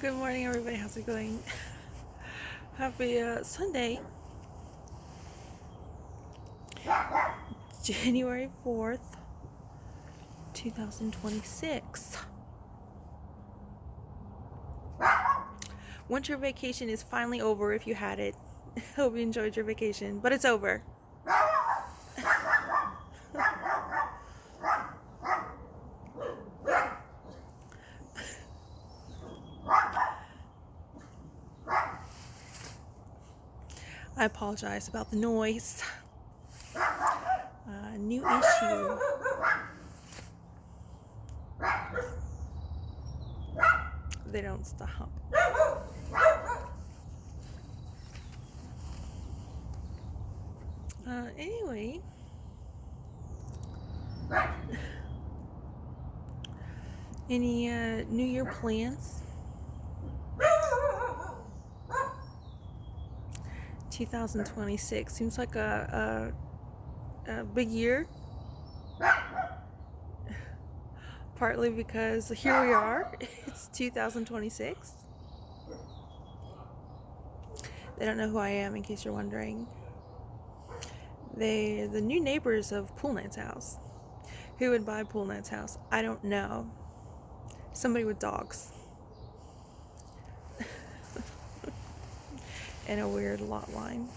Good morning, everybody. How's it going? Happy Sunday, January 4th, 2026. Winter vacation is finally over if you had it. Hope you enjoyed your vacation, but it's over. I apologize about the noise. New issue. They don't stop. Anyway, any New Year plans? 2026 seems like a big year. Partly because here we are, it's 2026. They don't know who I am, in case you're wondering. They're the new neighbors of Pool Knight's house. Who would buy Pool Knight's house? I don't know. Somebody with dogs. And a weird lot line.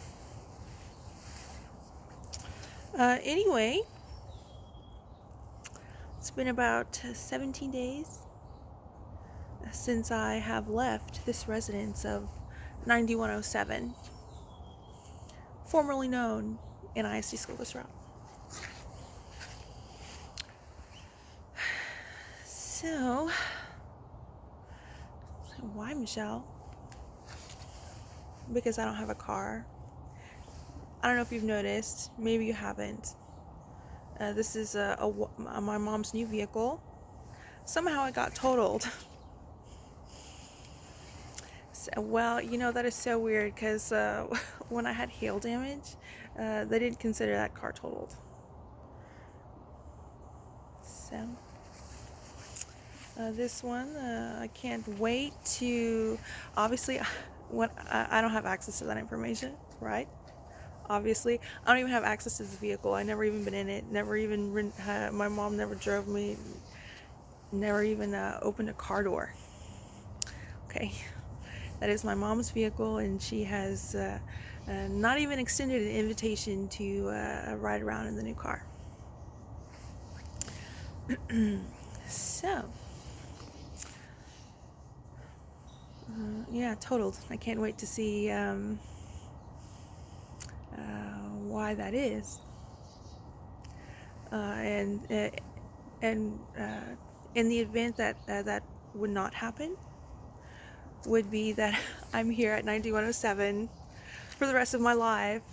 Anyway, it's been about 17 days since I have left this residence of 9107, formerly known in ISD School Bus Route. So, why, Michelle? Because I don't have a car. I don't know if you've noticed. Maybe you haven't. This is my mom's new vehicle. Somehow it got totaled. Well, that is so weird because when I had hail damage, they didn't consider that car totaled. So, this one, I can't wait to, obviously, when I don't have access to that information, right? Obviously, I don't even have access to this vehicle. I never even been in it. Never even my mom never drove me. Never even opened a car door. Okay, that is my mom's vehicle, and she has not even extended an invitation to ride around in the new car. So, yeah, totaled. I can't wait to see why that is. And in the event that that would not happen, would be that I'm here at 9107 for the rest of my life,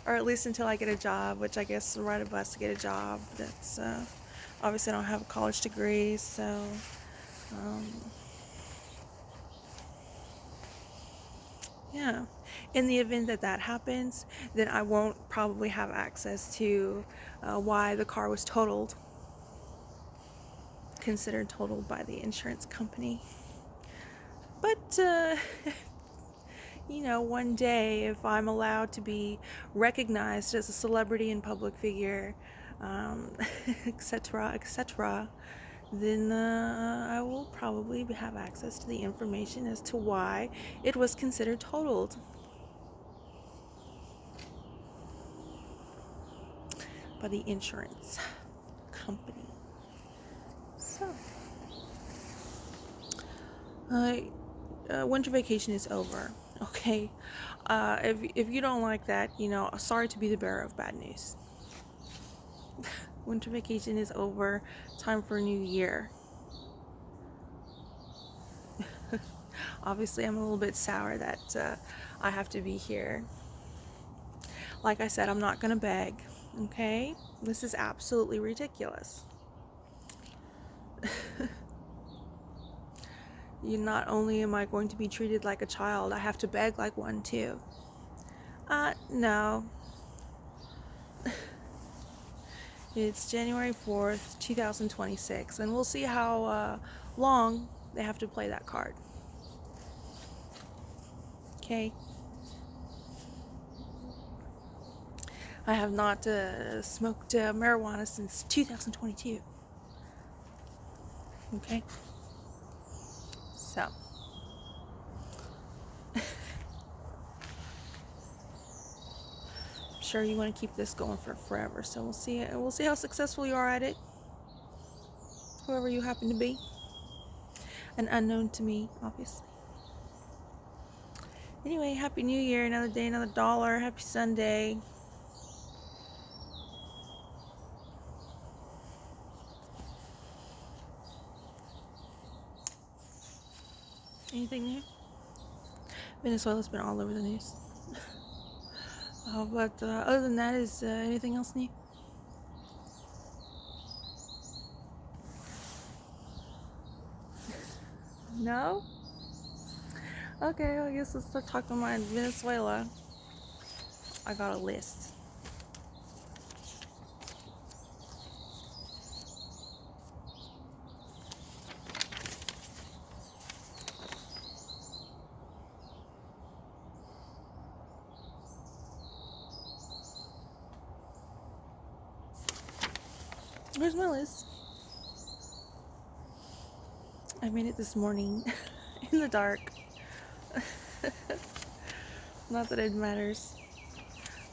or at least until I get a job, which I guess ride a bus to get a job. That's obviously I don't have a college degree, so yeah. In the event that that happens, then I won't probably have access to why the car was totaled, considered totaled by the insurance company. But one day, if I'm allowed to be recognized as a celebrity and public figure, etc., etc., then I will probably have access to the information as to why it was considered totaled by the insurance company. So, winter vacation is over. Okay, if you don't like that, sorry to be the bearer of bad news. Winter vacation is over. Time for a new year. Obviously, I'm a little bit sour that I have to be here. Like I said, I'm not gonna beg. Okay, this is absolutely ridiculous. Not only am I going to be treated like a child, I have to beg like one too. No. It's January 4th, 2026, and we'll see how long they have to play that card. Okay. I have not smoked marijuana since 2022. Okay. So. I'm sure you want to keep this going for forever. So we'll see. We'll see how successful you are at it. Whoever you happen to be. An unknown to me, obviously. Anyway, Happy New Year. Another day, another dollar. Happy Sunday. Anything new? Venezuela's been all over the news. But other than that, is anything else new? No? Okay, well, I guess let's start talking about Venezuela. I got a list. Here's my list. I made it this morning in the dark. Not that it matters.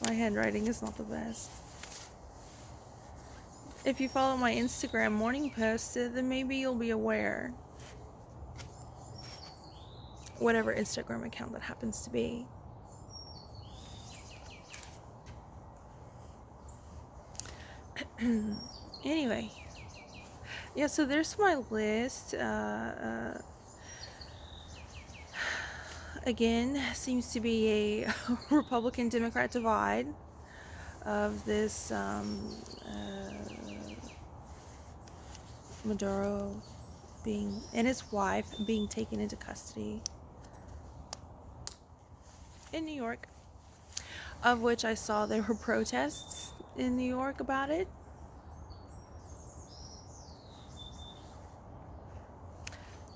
My handwriting is not the best. If you follow my Instagram morning post, then maybe you'll be aware. Whatever Instagram account that happens to be. Anyway. Yeah, so there's my list. Again, seems to be a Republican-Democrat divide of this Maduro being, and his wife being taken into custody in New York, of which I saw there were protests in New York about it.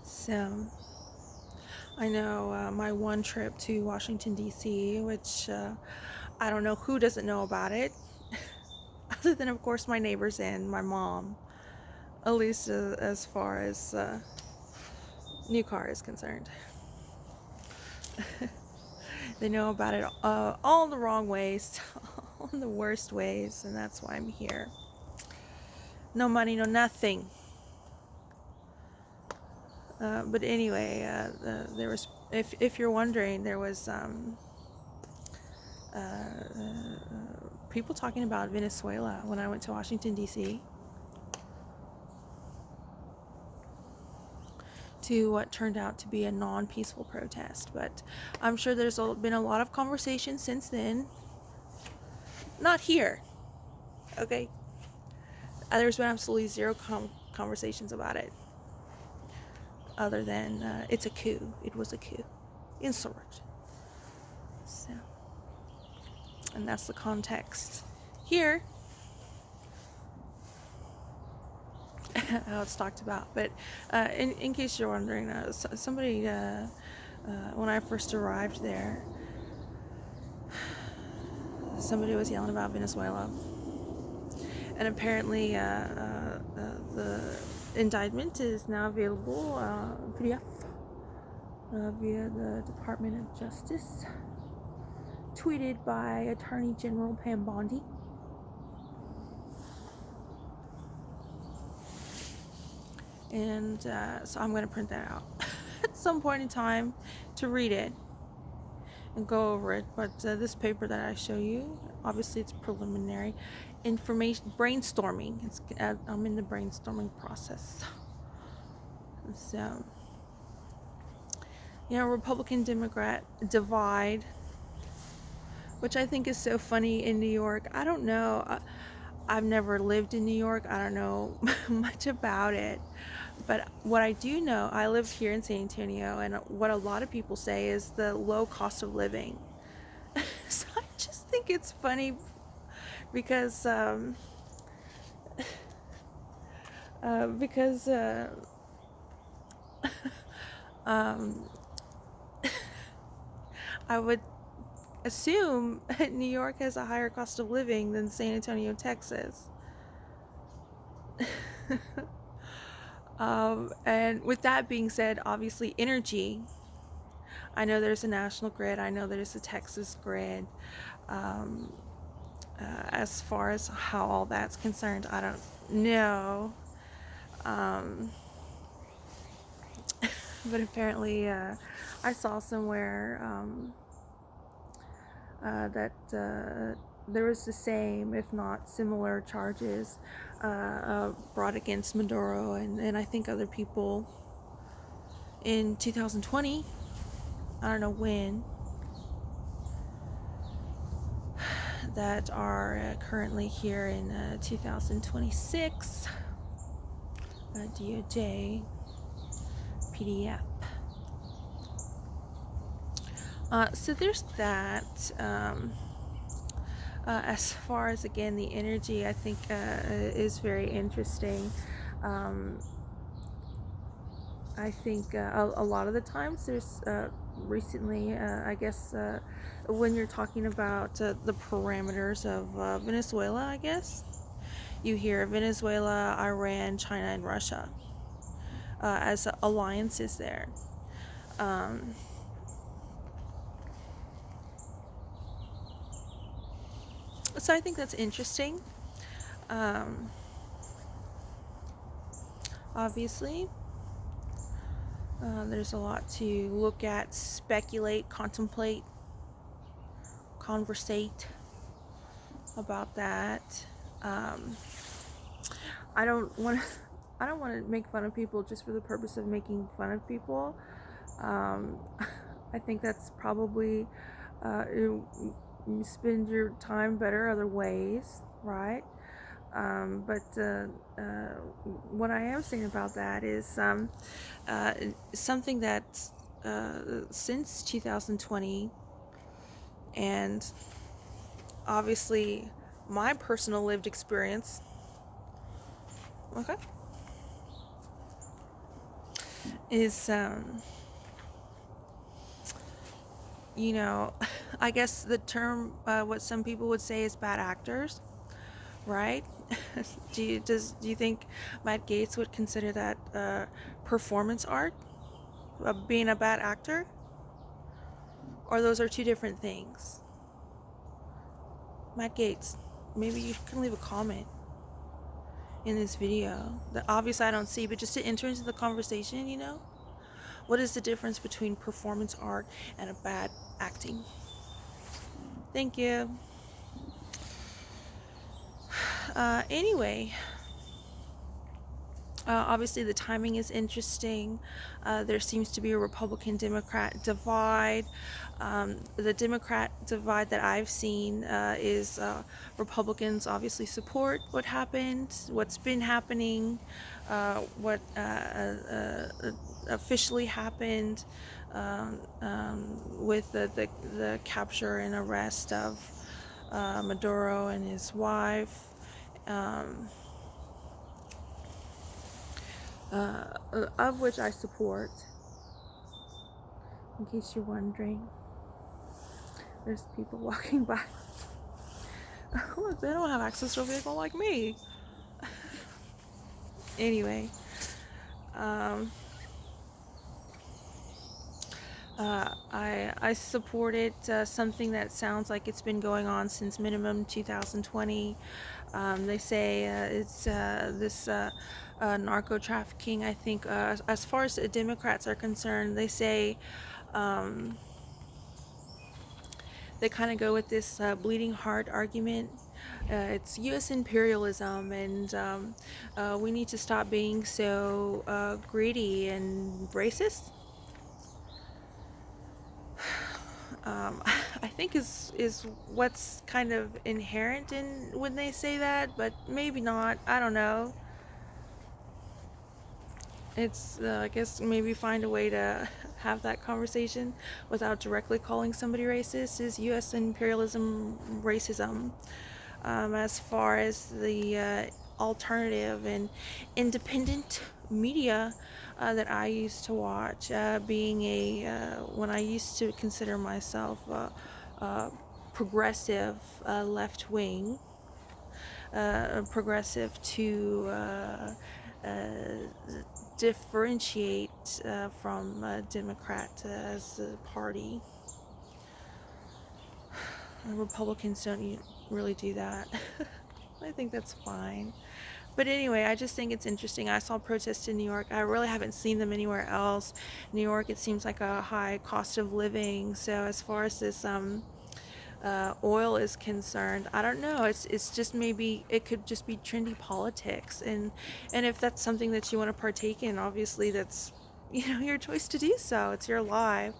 So I know my one trip to Washington, D.C., which I don't know who doesn't know about it, other than, of course, my neighbors and my mom, at least as far as new car is concerned. They know about it all the wrong ways, all the worst ways, and that's why I'm here. No money, no nothing. But anyway, there was, if you're wondering, there was people talking about Venezuela when I went to Washington, D.C. to what turned out to be a non-peaceful protest. But I'm sure there's been a lot of conversation since then. Not here, okay? There's been absolutely zero conversations about it, other than it's a coup. It was a coup. Insurrection. So, and that's the context here. How it's talked about. But in case you're wondering, somebody, when I first arrived there, somebody was yelling about Venezuela. And apparently the indictment is now available PDF via the Department of Justice, tweeted by Attorney General Pam Bondi. And so I'm going to print that out at some point in time to read it and go over it. But this paper that I show you, obviously it's preliminary information, brainstorming. I'm in the brainstorming process. So, Republican-Democrat divide, which I think is so funny in New York. I don't know. I've never lived in New York. I don't know much about it. But what I do know, I live here in San Antonio, and what a lot of people say is the low cost of living. So I just think it's funny because I would assume New York has a higher cost of living than San Antonio, Texas. And with that being said, obviously energy. I know there's a national grid. I know there's a Texas grid. Um, as far as how all that's concerned, I don't know. Um, but apparently, I saw somewhere that there was the same, if not similar, charges brought against Maduro and I think other people in 2020. I don't know when, that are currently here in 2026. DOJ PDF. So there's that. As far as, again, the energy, I think is very interesting. I think a lot of the times there's recently, I guess, when you're talking about the parameters of Venezuela, I guess, you hear Venezuela, Iran, China, and Russia as alliances there. So I think that's interesting. Obviously, there's a lot to look at, speculate, contemplate, conversate about that. I don't want to. I don't want to make fun of people just for the purpose of making fun of people. I think that's probably you spend your time better other ways, right? But what I am saying about that is something that since 2020, and obviously my personal lived experience, okay, is you know, I guess the term, what some people would say is bad actors, right? Do you think Matt Gaetz would consider that performance art, being a bad actor, or those are two different things? Matt Gaetz, maybe you can leave a comment in this video that obviously I don't see, but just to enter into the conversation, what is the difference between performance art and a bad acting? Thank you. Anyway, obviously the timing is interesting. There seems to be a Republican-Democrat divide. The Democrat divide that I've seen is Republicans obviously support what happened, what's been happening, what officially happened with the capture and arrest of Maduro and his wife. Of which I support, in case you're wondering. There's people walking by. Look, they don't have access to a vehicle like me. Anyway, I supported something that sounds like it's been going on since minimum 2020. They say it's this narco trafficking. I think as far as the Democrats are concerned, they say they kind of go with this bleeding heart argument. It's U.S. imperialism, and we need to stop being so greedy and racist. I think is what's kind of inherent in when they say that, but maybe not. I don't know. It's I guess maybe find a way to have that conversation without directly calling somebody racist. Is U.S. imperialism racism? As far as the alternative and independent media that I used to watch. Being when I used to consider myself progressive, left wing, progressive to differentiate from Democrat as a party. Republicans don't really do that. I think that's fine. But anyway, I just think it's interesting. I saw protests in New York. I really haven't seen them anywhere else. New York, it seems like a high cost of living. So as far as this oil is concerned, I don't know. It's just, maybe it could just be trendy politics, and if that's something that you want to partake in, obviously that's your choice to do so. It's your life.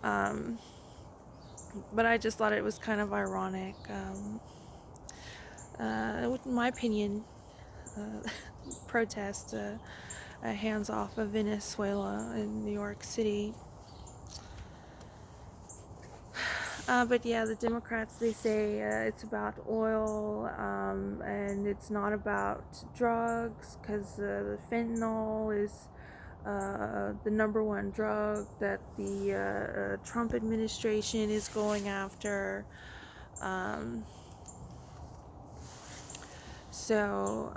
Um, but I just thought it was kind of ironic. In my opinion, protest hands off of Venezuela in New York City. But yeah, the Democrats, they say it's about oil, and it's not about drugs, because the fentanyl is the number one drug that the Trump administration is going after. Um, so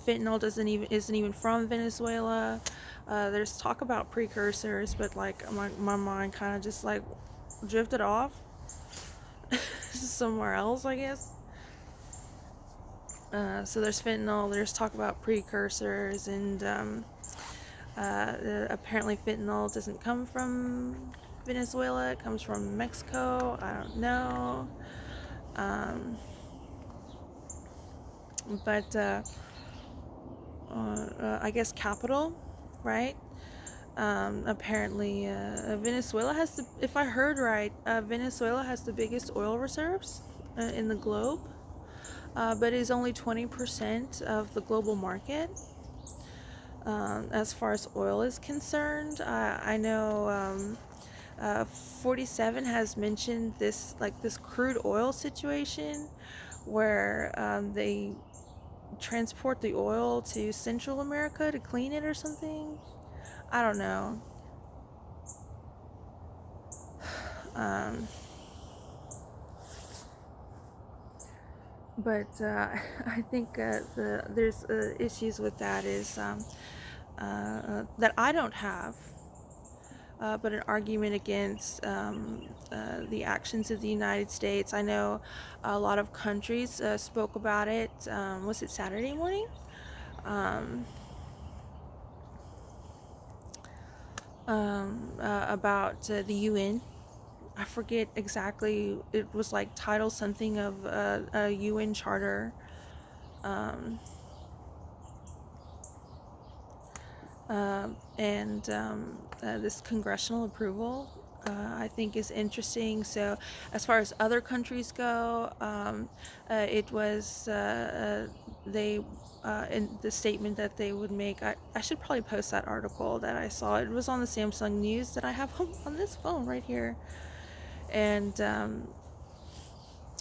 fentanyl isn't even from Venezuela. There's talk about precursors, but like my mind kind of just like drifted off somewhere else, I guess. So there's fentanyl, there's talk about precursors, and apparently fentanyl doesn't come from Venezuela, it comes from Mexico. I don't know. But I guess capital, right? Apparently, Venezuela has if I heard right, Venezuela has the biggest oil reserves in the globe, but is only 20% of the global market. As far as oil is concerned, I know 47 has mentioned this crude oil situation where they transport the oil to Central America to clean it or something. I don't know. But I think there's issues with that is that I don't have, but an argument against the actions of the United States. I know a lot of countries spoke about it. Was it Saturday morning? About the UN. I forget exactly. It was like title something of a UN charter. Um, and this congressional approval, I think, is interesting. So as far as other countries go, it was they in the statement that they would make. I should probably post that article that I saw. It was on the Samsung News that I have on this phone right here, and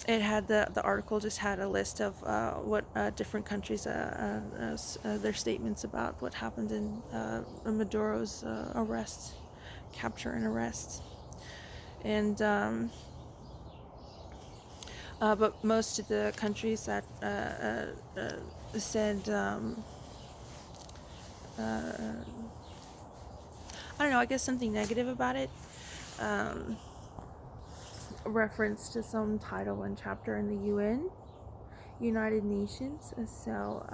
it had the article just had a list of what different countries their statements about what happened in Maduro's capture and arrest, and but most of the countries that said I don't know, I guess something negative about it. Reference to some title and chapter in the United Nations. So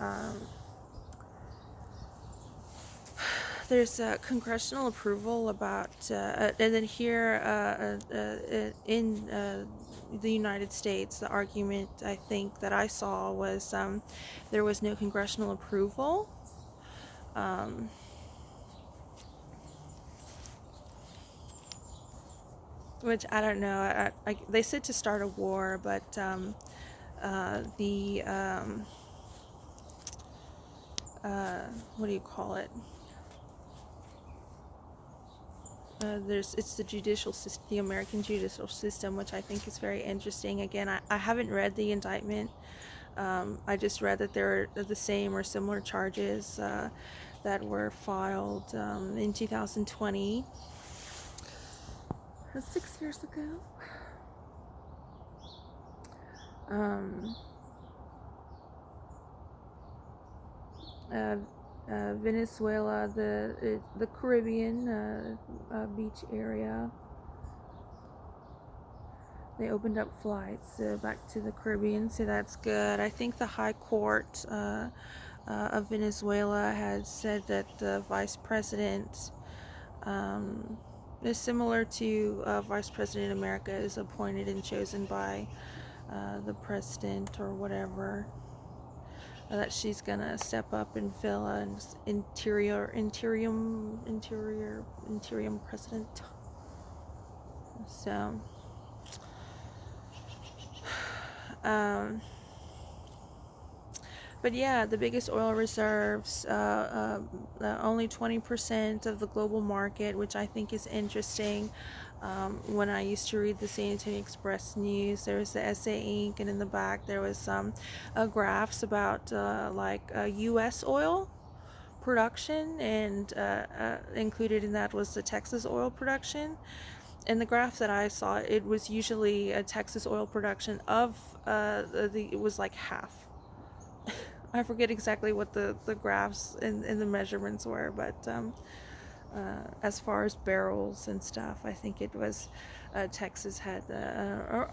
there's congressional approval about, and then here in the United States, the argument I think that I saw was there was no congressional approval. Which I don't know. They said to start a war, but the what do you call it? It's the judicial system, the American judicial system, which I think is very interesting. Again, I haven't read the indictment, I just read that there are the same or similar charges that were filed in 2020. That's 6 years ago. Um, uh, Venezuela, the Caribbean beach area. They opened up flights back to the Caribbean, so that's good. I think the High Court of Venezuela had said that the vice president is similar to Vice President America, is appointed and chosen by the president or whatever. That she's gonna step up and fill an interim president. So, but yeah, the biggest oil reserves, only 20% of the global market, which I think is interesting. When I used to read the San Antonio Express News, there was the SA Inc., and in the back there was some graphs about U.S. oil production, and included in that was the Texas oil production. In the graph that I saw, it was usually a Texas oil production of it was like half. I forget exactly what the graphs and the measurements were, but as far as barrels and stuff, I think it was Texas had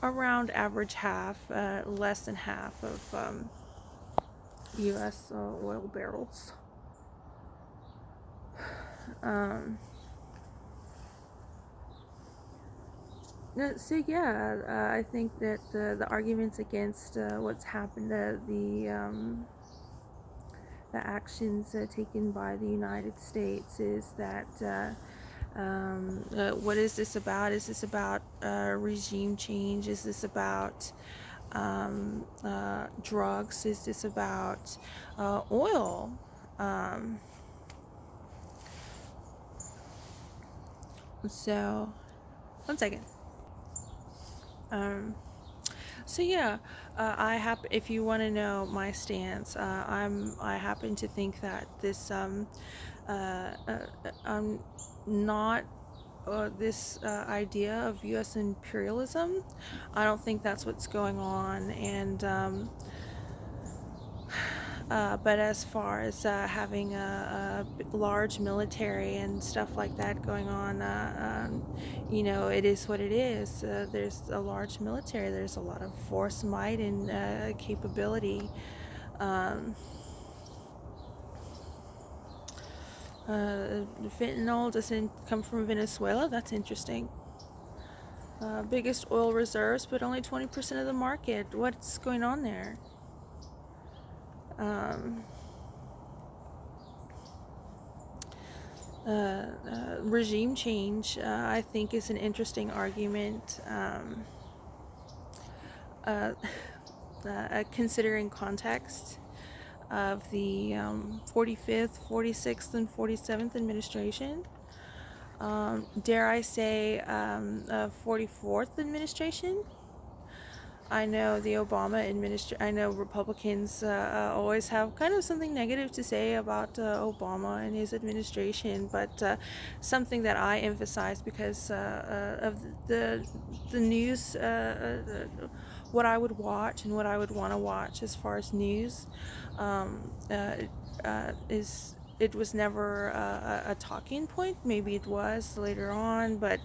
around average half, less than half of U.S. Oil barrels. So yeah, I think that the arguments against what's happened, the actions taken by the United States, is that what is this about? Is this about regime change? Is this about drugs? Is this about oil? So, one second. So yeah, if you want to know my stance, I happen to think that this I'm not this idea of U.S. imperialism. I don't think that's what's going on, and but as far as having a large military and stuff like that going on, it is what it is. There's a large military, there's a lot of force, might, and capability. Fentanyl doesn't come from Venezuela. That's interesting. Biggest oil reserves, but only 20% of the market. What's going on there? Regime change, I think, is an interesting argument, considering context of the 45th, 46th, and 47th administration. Dare I say 44th administration? I know the Obama administration, I know Republicans always have kind of something negative to say about Obama and his administration, but something that I emphasize because of the news, what I would watch and what I would want to watch as far as news, is it was never a talking point. Maybe it was later on, but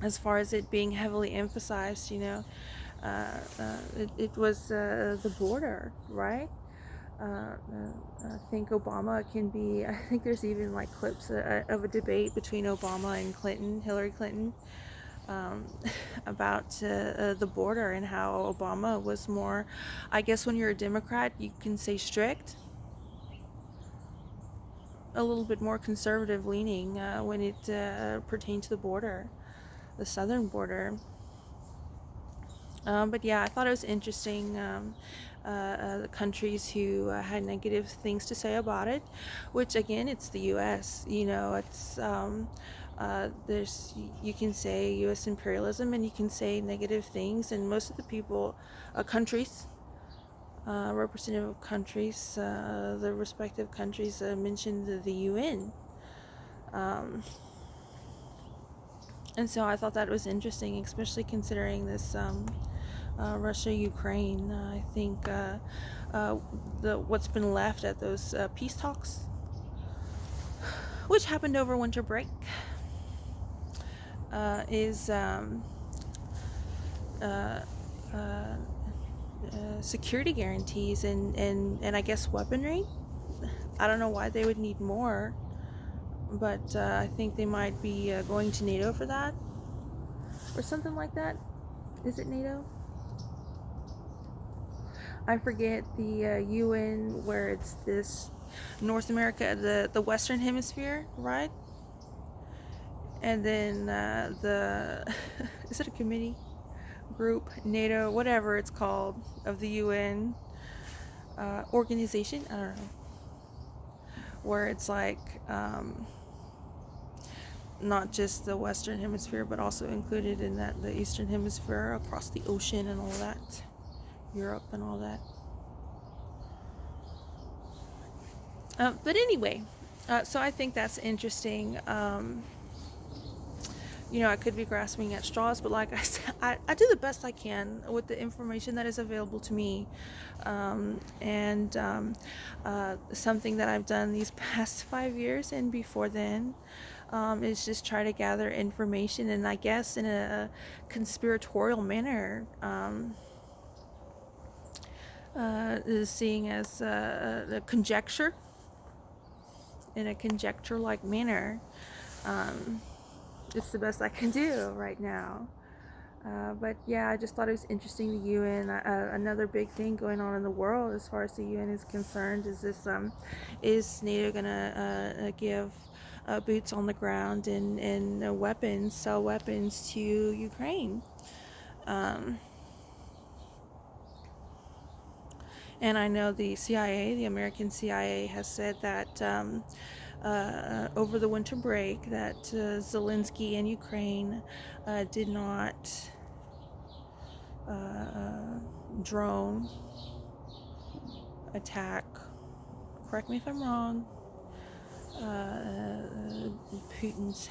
as far as it being heavily emphasized, it was the border, right? I think Obama can be, I think there's even like clips of a debate between Obama and Hillary Clinton, about the border, and how Obama was more, I guess when you're a Democrat, you can say strict, a little bit more conservative leaning when it pertained to the border, the southern border. But yeah, I thought it was interesting, the countries who had negative things to say about it, which again, it's the U.S. It's You can say U.S. imperialism, and you can say negative things, and most of the people, countries, representative countries, the respective countries mentioned the UN. And so I thought that was interesting, especially considering this Russia-Ukraine. I think what's been left at those peace talks, which happened over winter break, is security guarantees and I guess weaponry. I don't know why they would need more, but I think they might be going to NATO for that or something like that. Is it NATO? I forget the UN, where it's this North America, the Western Hemisphere, right? And then the is it a committee, group, NATO, whatever it's called, of the UN organization? I don't know. Where it's like not just the Western Hemisphere, but also included in that the Eastern Hemisphere, across the ocean and all that, Europe and all that. But anyway, so I think that's interesting. I could be grasping at straws, but like I said, I do the best I can with the information that is available to me. Something that I've done these past 5 years and before then is just try to gather information, and I guess in a conspiratorial manner, seeing as a conjecture, in a conjecture-like manner. It's the best I can do right now. But yeah, I just thought it was interesting. The UN, another big thing going on in the world as far as the UN is concerned, is this: is NATO gonna give boots on the ground and weapons, sell weapons to Ukraine? And I know the CIA, the American CIA, has said that over the winter break that Zelensky and Ukraine did not drone attack, correct me if I'm wrong, Putin's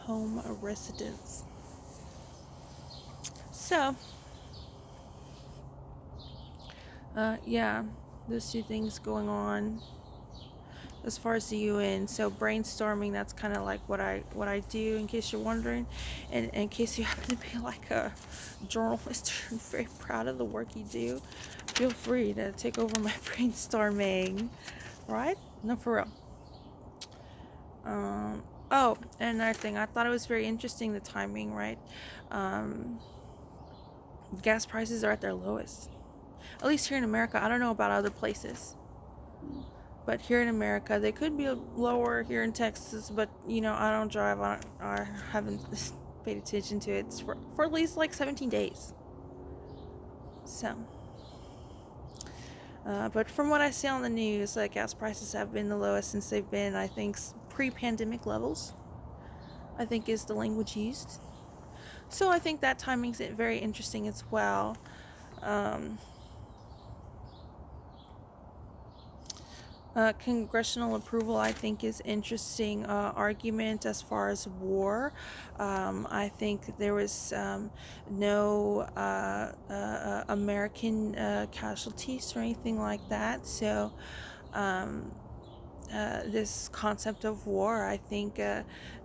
home residence. So yeah, those two things going on as far as the UN. So brainstorming, that's kind of like what I do, in case you're wondering, and in case you happen to be like a journalist or very proud of the work you do, feel free to take over my brainstorming, right? No, for real. Oh, and another thing, I thought it was very interesting, the timing, right? Gas prices are at their lowest, at least here in America. I don't know about other places, but here in America, they could be lower here in Texas, but I don't drive. I haven't paid attention to it. It's for at least like 17 days. So, but from what I see on the news, gas prices have been the lowest since they've been, I think, pre-pandemic levels, I think is the language used. So I think that timing's very interesting as well. Congressional approval, I think, is interesting argument as far as war. I think there was no American casualties or anything like that. So this concept of war, I think,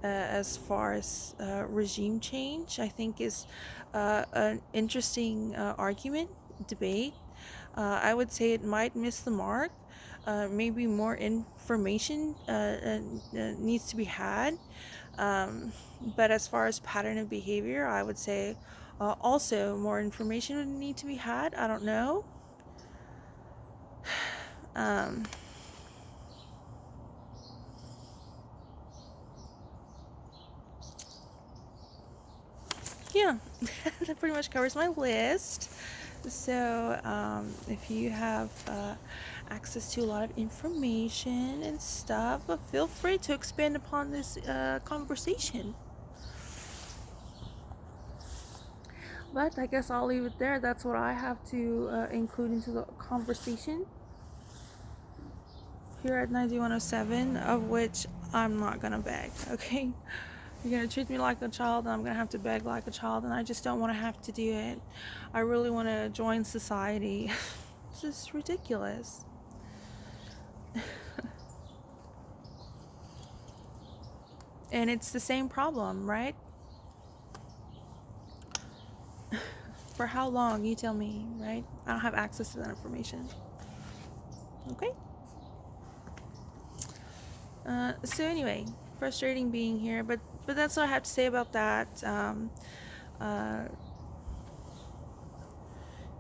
as far as regime change, I think is an interesting argument, debate. I would say it might miss the mark. Maybe more information needs to be had. But as far as pattern of behavior, I would say also more information would need to be had. I don't know. Yeah, that pretty much covers my list. So, if you have access to a lot of information and stuff, feel free to expand upon this conversation. But I guess I'll leave it there. That's what I have to include into the conversation here at 9107, of which I'm not gonna beg, okay? You're gonna treat me like a child, and I'm gonna have to beg like a child, and I just don't want to have to do it. I really want to join society. It's just ridiculous. And it's the same problem, right? For how long? You tell me, right? I don't have access to that information. Okay? So anyway, frustrating being here, but that's what I have to say about that. Uh,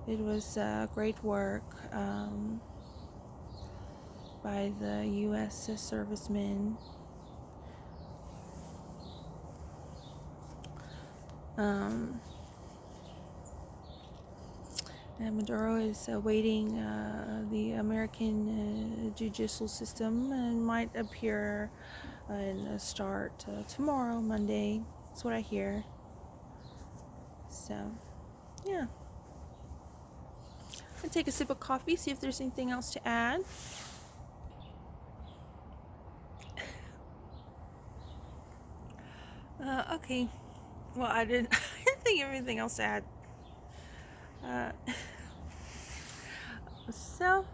it was great work by the U.S. servicemen. And Maduro is awaiting the American judicial system and might appear and start tomorrow, Monday. That's what I hear. So, yeah. I'll take a sip of coffee, see if there's anything else to add. Okay. Well, I didn't think of anything else to add. So,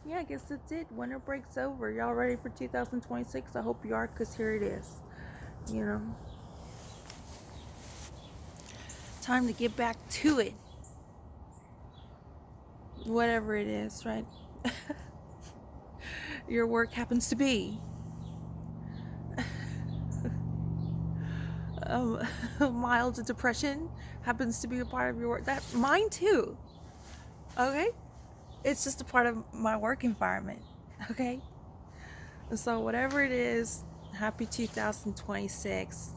yeah, I guess that's it. Winter break's over. Y'all ready for 2026? I hope you are, because here it is. You know, time to get back to it. Whatever it is, right? Your work happens to be. Mild depression happens to be a part of your work. That mine too. Okay, it's just a part of my work environment. Okay, so whatever it is, happy 2026.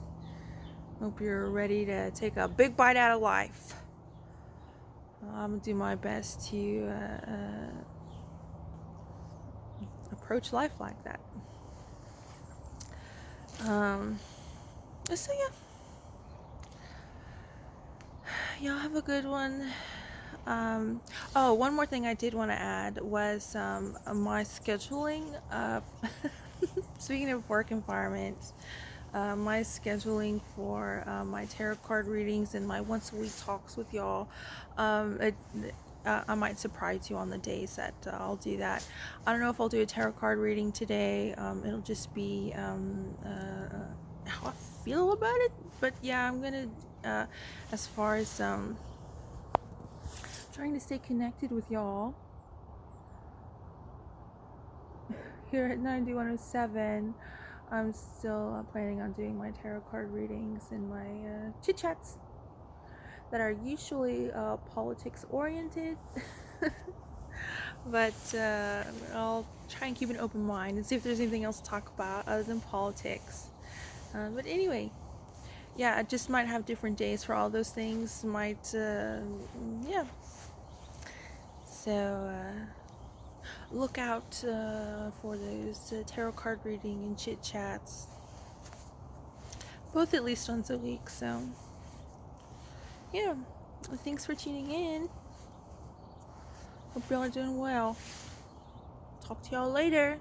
Hope you're ready to take a big bite out of life. I'm gonna do my best to approach life like that. So yeah, y'all have a good one. Oh, one more thing I did want to add was my scheduling. Speaking of work environments, my scheduling for my tarot card readings and my once a week talks with y'all. I might surprise you on the days that I'll do that. I don't know if I'll do a tarot card reading today. It'll just be how I feel about it. But yeah, I'm gonna, as far as trying to stay connected with y'all here at 9107. I'm still planning on doing my tarot card readings and my chit chats that are usually politics oriented. But I'll try and keep an open mind and see if there's anything else to talk about other than politics. But anyway, yeah, I just might have different days for all those things. Yeah. So look out for those tarot card reading and chit chats, both at least once a week. So yeah, thanks for tuning in. Hope y'all are doing well. Talk to y'all later.